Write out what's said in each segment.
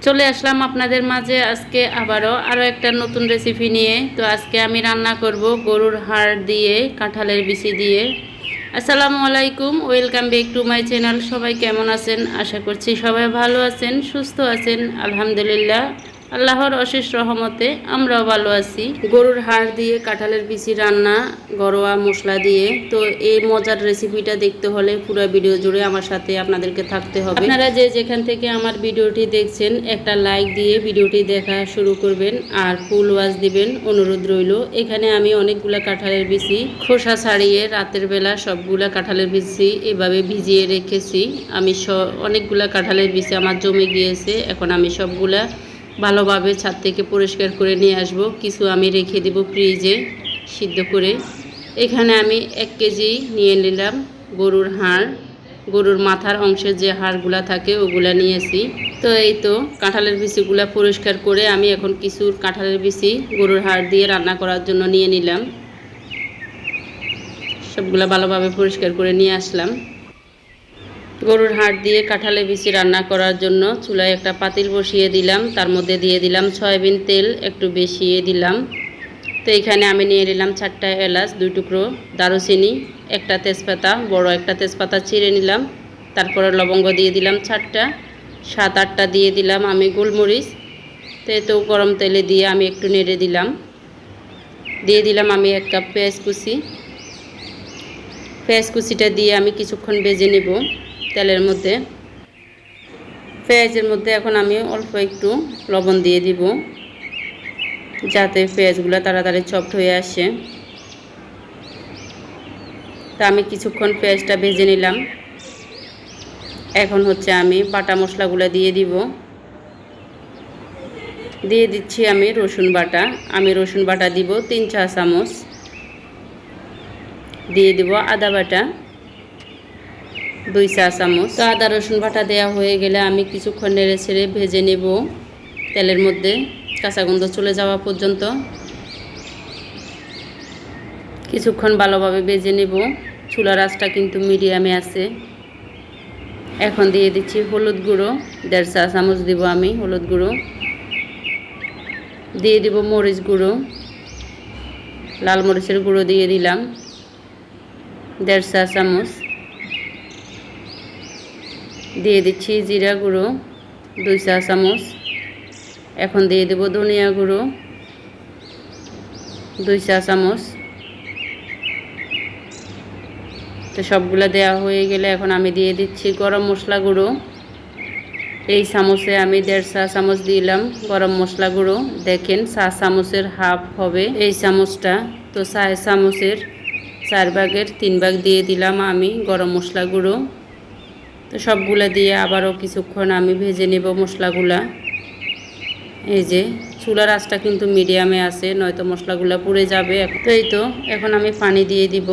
চলে আসলাম আপনাদের মাঝে আজকে আরও একটা নতুন রেসিপি নিয়ে। তো আজকে আমি রান্না করব গরুর হাড় দিয়ে কাঁঠালের বিচি দিয়ে। আসসালামু আলাইকুম, welcome back to my channel. সবাই কেমন আছেন? আশা করছি সবাই ভালো আছেন, সুস্থ আছেন। আলহামদুলিল্লাহ, আল্লাহর অশেষ রহমতে আমরাও ভালো আছি। গরুর হাড় দিয়ে কাঁঠালের বিচি রান্না ঘরোয়া মশলা দিয়ে। তো এই মজার রেসিপিটা দেখতে হলে পুরো ভিডিও জুড়ে আমার সাথে আপনাদেরকে থাকতে হবে। আপনারা যে যেখান থেকে আমার ভিডিওটি দেখছেন একটা লাইক দিয়ে ভিডিওটি দেখা শুরু করবেন আর ফুল ওয়াচ দিবেন, অনুরোধ রইল। এখানে আমি অনেকগুলা কাঁঠালের বিচি খোসা ছাড়িয়ে রাতের বেলা সবগুলা কাঁঠালের বিচি এভাবে ভিজিয়ে রেখেছি। আমি অনেকগুলা কাঁঠালের বিচি আমার জমে গিয়েছে। এখন আমি সবগুলা ভালোভাবে ছাদ থেকে পরিষ্কার করে নিয়ে আসব। কিছু আমি রেখে দেব ফ্রিজে সিদ্ধ করে। এখানে আমি 1 কেজি নিয়ে নিলাম গরুর হাড়। গরুর মাথার অংশের যে হাড়গুলা থাকে ওগুলা নিয়েছি। তো এই তো কাঁঠালের বিচিগুলা পরিষ্কার করে আমি এখন কিছু কাঁঠালের বিচি গরুর হাড় দিয়ে রান্না করার জন্য নিয়ে নিলাম। সবগুলা ভালোভাবে পরিষ্কার করে নিয়ে আসলাম। গরুর হাড় দিয়ে কাঁঠালের বিচি রান্না করার জন্য চুলায় একটা পাতিল বসিয়ে দিলাম। তার মধ্যে দিয়ে দিলাম সয়াবিন তেল, একটু বেশিয়ে দিলাম। তো এখানে আমি নিয়ে নিলাম 4টা এলাচ, 2 টুকরো দারুচিনি, একটা তেজপাতা, বড় একটা তেজপাতা চিড়ে নিলাম। তারপরে লবঙ্গ দিয়ে দিলাম 4টা, 7-8টা দিয়ে দিলাম আমি গোলমরিচ। তো গরম তেলে দিয়ে আমি একটু নেড়ে দিলাম। দিয়ে দিলাম আমি 1 কাপ পেঁয়াজ কুচি। পেঁয়াজ কুচিটা দিয়ে আমি কিছুক্ষণ ভেজে নেব তেলের মধ্যে। পেঁয়াজের মধ্যে এখন আমি অল্প একটু লবণ দিয়ে দিব যাতে পেঁয়াজগুলো তাড়াতাড়ি চপড হয়ে আসে। তা আমি কিছুক্ষণ পেঁয়াজটা ভেজে নিলাম। এখন হচ্ছে আমি বাটা মশলাগুলো দিয়ে দিব। দিয়ে দিচ্ছি আমি রসুন বাটা। আমি রসুন বাটা দিব 3 চা চামচ। দিয়ে দিব আদা বাটা 2 চা চামচ। তো আদা রসুন বাটা দেওয়া হয়ে গেলে আমি কিছুক্ষণ নেড়ে ছেড়ে ভেজে নেব তেলের মধ্যে, কাঁচা গন্ধ চলে যাওয়া পর্যন্ত কিছুক্ষণ ভালোভাবে ভেজে নেব। চুলার আঁচটা কিন্তু মিডিয়ামে আছে। এখন দিয়ে দিচ্ছি হলুদ গুঁড়ো, 1.5 চা চামচ দিব আমি হলুদ গুঁড়ো। দিয়ে দিব মরিচ গুঁড়ো, লাল মরিচের গুঁড়ো দিয়ে দিলাম 1.5 চা চামচ। দিয়ে দিচ্ছি জিরা গুঁড়ো 2 চা চামচ। এখন দিয়ে দেব ধনিয়া গুঁড়ো 2 চা চামচ। তো সবগুলো দেওয়া হয়ে গেলে এখন আমি দিয়ে দিচ্ছি গরম মশলা গুঁড়ো। এই চামচে আমি 1.5 চা চামচ দিলাম গরম মশলা গুঁড়ো। দেখেন চা চামচের হাফ হবে এই চামচটা। তো 4 চামচের 4 ভাগের 3 ভাগ দিয়ে দিলাম আমি গরম মশলা গুঁড়ো। তো সবগুলা দিয়ে আবারও কিছুক্ষণ আমি ভেজে নেব মশলাগুলা। এই যে চুলার আঁচটা কিন্তু মিডিয়ামে আছে, নয়তো মশলাগুলা পুড়ে যাবে। তো এখন আমি পানি দিয়ে দিব।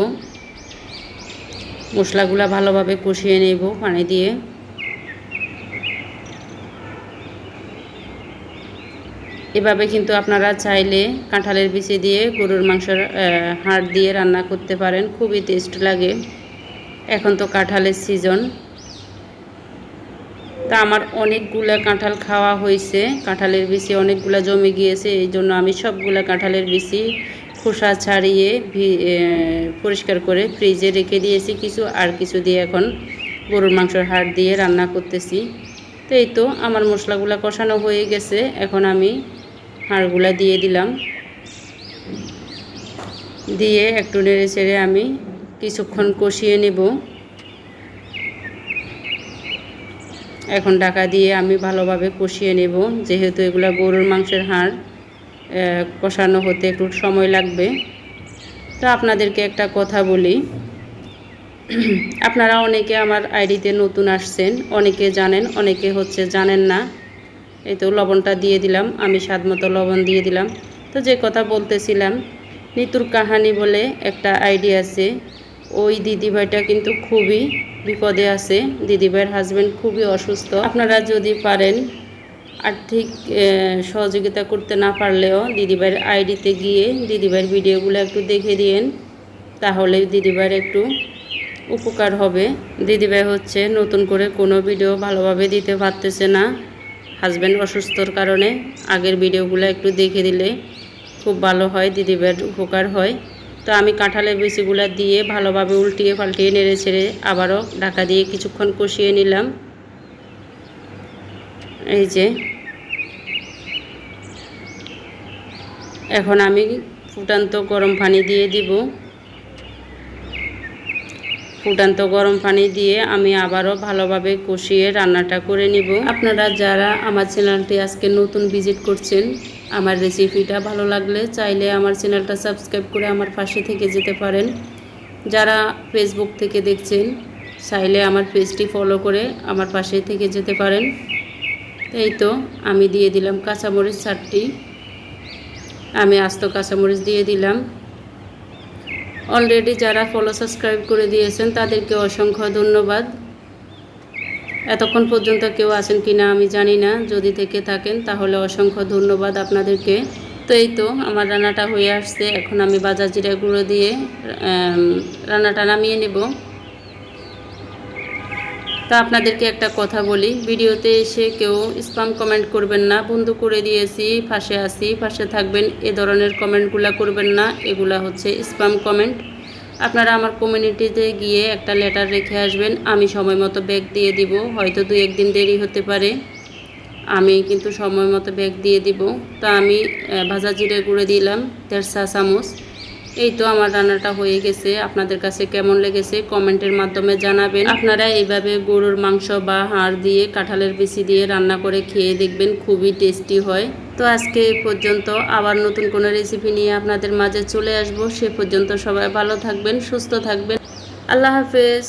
মশলাগুলা ভালোভাবে কষিয়ে নেব পানি দিয়ে। এভাবে কিন্তু আপনারা চাইলে কাঁঠালের বিচি দিয়ে গরুর মাংসের হাড় দিয়ে রান্না করতে পারেন, খুবই টেস্ট লাগে। এখন তো কাঁঠালের সিজন। তা আমার অনেকগুলা কাঁঠাল খাওয়া হয়েছে, কাঁঠালের বিচি অনেকগুলা জমে গিয়েছে। এই জন্য আমি সবগুলা কাঁঠালের বিচি খোসা ছাড়িয়ে পরিষ্কার করে ফ্রিজে রেখে দিয়েছি কিছু, আর কিছু দিয়ে এখন গরুর মাংসের হাড় দিয়ে রান্না করতেছি। তো এই তো আমার মশলাগুলা কষানো হয়ে গেছে। এখন আমি হাড়গুলা দিয়ে দিলাম। দিয়ে একটু নেড়ে চেড়ে আমি কিছুক্ষণ কষিয়ে নেব। এখন ঢাকা দিয়ে আমি ভালোভাবে কষিয়ে নেব, যেহেতু এগুলা গরুর মাংসের হাড়, কষানো হতে একটু সময় লাগবে। তো আপনাদেরকে একটা কথা বলি, আপনারা অনেকে আমার আইডিতে নতুন আসছেন, অনেকে জানেন, অনেকে হচ্ছে জানেন না। এই তো লবণটা দিয়ে দিলাম আমি, স্বাদ মতো লবণ দিয়ে দিলাম। তো যে কথা বলতেছিলাম, নিতুর কাহানি বলে একটা আইডি আছে। ওই দিদিভাইটা কিন্তু খুবই বিপদে আছে। দিদিভাইয়ের হাজব্যান্ড খুবই অসুস্থ। আপনারা যদি পারেন, আর্থিক সহযোগিতা করতে না পারলেও দিদিভাইয়ের আইডিতে গিয়ে দিদিভাইয়ের ভিডিওগুলো একটু দেখে দিয়েন, তাহলে দিদিভাইয়ের একটু উপকার হবে। দিদিভাই হচ্ছে নতুন করে কোনো ভিডিও ভালোভাবে দিতে পারতেছে না, হাজব্যান্ড অসুস্থর কারণে আগের ভিডিওগুলো একটু দেখে দিলে খুব ভালো হয়, দিদিভাইয়ের উপকার হয়। তো আমি কাঁঠালের বিচিগুলো দিয়ে ভালোভাবে উল্টিয়ে পাল্টিয়ে নেড়ে ছেড়ে আবারও ঢাকা দিয়ে কিছুক্ষণ কষিয়ে নিলাম। এই যে এখন আমি ফুটান্ত গরম পানি দিয়ে দিব। ফুটান্ত গরম পানি দিয়ে আমি আবারও ভালোভাবে কষিয়ে রান্নাটা করে নিব। আপনারা যারা আমার চ্যানেলটি আজকে নতুন ভিজিট করছেন, আমার রেসিপিটা ভালো লাগলে চাইলে আমার চ্যানেলটা সাবস্ক্রাইব করে আমার পাশে থেকে যেতে পারেন। যারা ফেসবুক থেকে দেখছেন চাইলে আমার পেজটি ফলো করে আমার পাশে থেকে যেতে পারেন। এই তো আমি দিয়ে দিলাম কাঁচামরিচ 4টি। আমি আস্ত কাঁচামরিচ দিয়ে দিলাম। অলরেডি যারা ফলো সাবস্ক্রাইব করে দিয়েছেন তাদেরকে অসংখ্য ধন্যবাদ। এতক্ষণ পর্যন্ত কেউ আছেন কি না আমি জানি না, যদি থেকে থাকেন তাহলে অসংখ্য ধন্যবাদ আপনাদেরকে। তো এই তো আমার রান্নাটা হয়ে আসছে। এখন আমি বাজার জিরা গুঁড়ো দিয়ে রান্নাটা নামিয়ে নেব। তা আপনাদেরকে একটা কথা বলি, ভিডিওতে এসে কেউ স্প্যাম কমেন্ট করবেন না। বন্ধু করে দিয়েছি, পাশে আছি, পাশে থাকবেন, এ ধরনের কমেন্টগুলো করবেন না। এগুলা হচ্ছে স্প্যাম কমেন্ট। আপনারা আমার কমিউনিটিতে গিয়ে একটা লেটার রেখে আসবেন, আমি সময় মতো ব্যাগ দিয়ে দিব। হয়তো 2-1 দিন দেরি হতে পারে, আমি কিন্তু সময় মতো ব্যাগ দিয়ে দিব। তা আমি ভাজা জিরে গুঁড়ো দিলাম 1.5 চা চামচ। এই তো আমার রান্নাটা হয়ে গেছে। আপনাদের কাছে কেমন লেগেছে কমেন্টের মাধ্যমে জানাবেন। আপনারা এইভাবে গরুর মাংস বা হাড় দিয়ে কাঁঠালের বিচি দিয়ে রান্না করে খেয়ে দেখবেন, খুবই টেস্টি হয়। তো আজকে এই পর্যন্ত, আবার নতুন কোনো রেসিপি নিয়ে আপনাদের মাঝে চলে আসব। সে পর্যন্ত সবাই ভালো থাকবেন, সুস্থ থাকবেন। আল্লাহ হাফেজ।